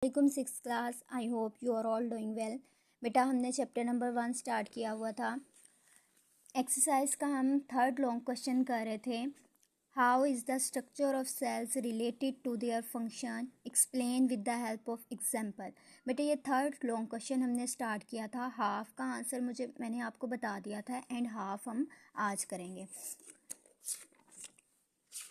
वालेकुम six class. I hope you are all doing well. बेटा हमने चैप्टर नंबर 1 स्टार्ट किया हुआ था। एक्सरसाइज का हम थर्ड लॉन्ग क्वेश्चन कर रहे थे। How is the structure of cells related to their function, explain with the help of example. बेटा ये थर्ड लॉन्ग क्वेश्चन हमने स्टार्ट किया था। हाफ का आंसर मैंने आपको बता दिया था एंड हाफ हम आज करेंगे।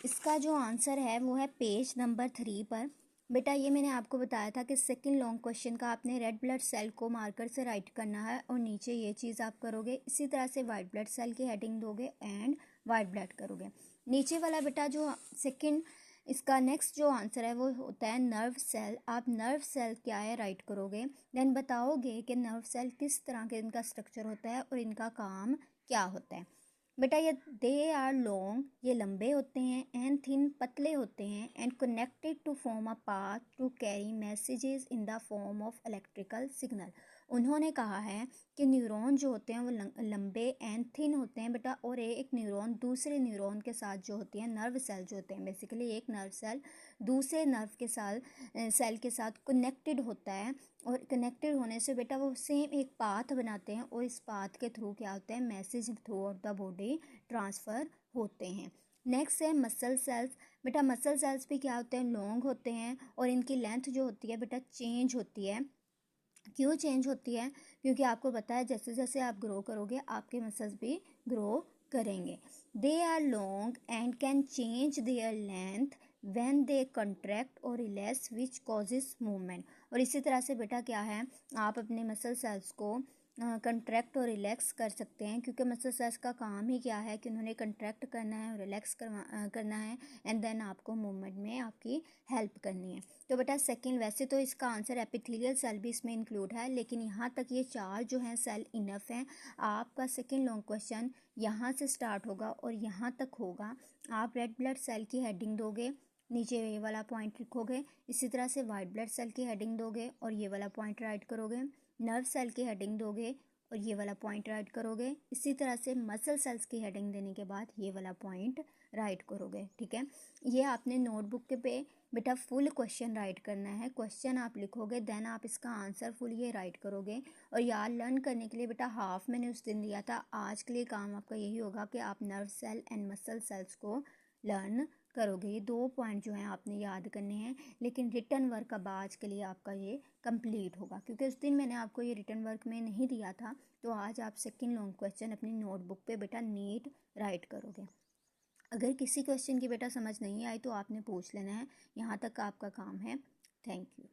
इसका जो आंसर है वो है पेज नंबर 3 पर। बेटा ये मैंने आपको बताया था कि सेकंड लॉन्ग क्वेश्चन का आपने रेड ब्लड सेल को मार्कर से राइट करना है और नीचे ये चीज़ आप करोगे। इसी तरह से वाइट ब्लड सेल की हेडिंग दोगे एंड वाइट ब्लड करोगे। नीचे वाला बेटा जो सेकंड इसका नेक्स्ट जो आंसर है वो होता है नर्व सेल। आप नर्व सेल क्या है राइट करोगे, देन बताओगे कि नर्व सेल किस तरह के इनका स्ट्रक्चर होता है और इनका काम क्या होता है। बेटा ये दे आर लॉन्ग, ये लंबे होते हैं, एंड थिन पतले होते हैं, and connected to form a path to carry messages in the form of electrical signal. उन्होंने कहा है कि न्यूरॉन जो होते हैं वो लंबे एंड थिन होते हैं बेटा, और एक न्यूरॉन दूसरे न्यूरॉन के साथ जो होती है नर्व सेल जो होते हैं, बेसिकली एक नर्व सेल दूसरे नर्व के साथ सेल के साथ कनेक्टेड होता है, और कनेक्टेड होने से बेटा वो सेम एक पाथ बनाते हैं, और इस पाथ के थ्रू क्या होता है message through out the body transfer होते हैं। नेक्स्ट है मसल सेल्स। बेटा मसल सेल्स भी क्या होते हैं, लॉन्ग होते हैं, और इनकी लेंथ जो होती है बेटा चेंज होती है। क्यों चेंज होती है? क्योंकि आपको पता है जैसे जैसे आप ग्रो करोगे आपके मसल्स भी ग्रो करेंगे। They are long and can change their length when they contract और रिलैक्स विच कॉजेज मूवमेंट। और इसी तरह से बेटा क्या है, आप अपने मसल सेल्स को कंट्रैक्ट और रिलैक्स कर सकते हैं, क्योंकि मसल सेल्स का काम ही क्या है कि उन्होंने कंट्रैक्ट करना है और रिलैक्स करना है, एंड देन आपको मूवमेंट में आपकी हेल्प करनी है। तो बेटा सेकंड, वैसे तो इसका आंसर एपिथेलियल सेल भी इसमें इंक्लूड है, लेकिन यहाँ तक ये चार जो हैं सेल इनफ हैं। आपका सेकंड लॉन्ग क्वेश्चन यहाँ से स्टार्ट होगा और यहाँ तक होगा। आप रेड ब्लड सेल की हेडिंग दोगे, नीचे ये वाला पॉइंट लिखोगे। इसी तरह से वाइट ब्लड सेल की हेडिंग दोगे और ये वाला पॉइंट राइट करोगे। नर्व सेल की हेडिंग दोगे और ये वाला पॉइंट राइट करोगे। इसी तरह से मसल सेल्स की हेडिंग देने के बाद ये वाला पॉइंट राइट करोगे। ठीक है, ये आपने नोटबुक के पे बेटा फुल क्वेश्चन राइट करना है। क्वेश्चन आप लिखोगे, देन आप इसका आंसर फुल ये राइट करोगे। और यार लर्न करने के लिए बेटा हाफ मैंने उस दिन दिया था, आज के लिए काम आपका यही होगा कि आप nerve cell and muscle cells को लर्न करोगे। ये 2 पॉइंट जो हैं आपने याद करने हैं, लेकिन रिटर्न वर्क अब आज के लिए आपका ये कंप्लीट होगा, क्योंकि उस दिन मैंने आपको ये रिटर्न वर्क में नहीं दिया था। तो आज आप सेकंड लॉन्ग क्वेश्चन अपनी नोटबुक पे बेटा नीट राइट करोगे। अगर किसी क्वेश्चन की बेटा समझ नहीं आई तो आपने पूछ लेना है। यहाँ तक आपका काम है। Thank you.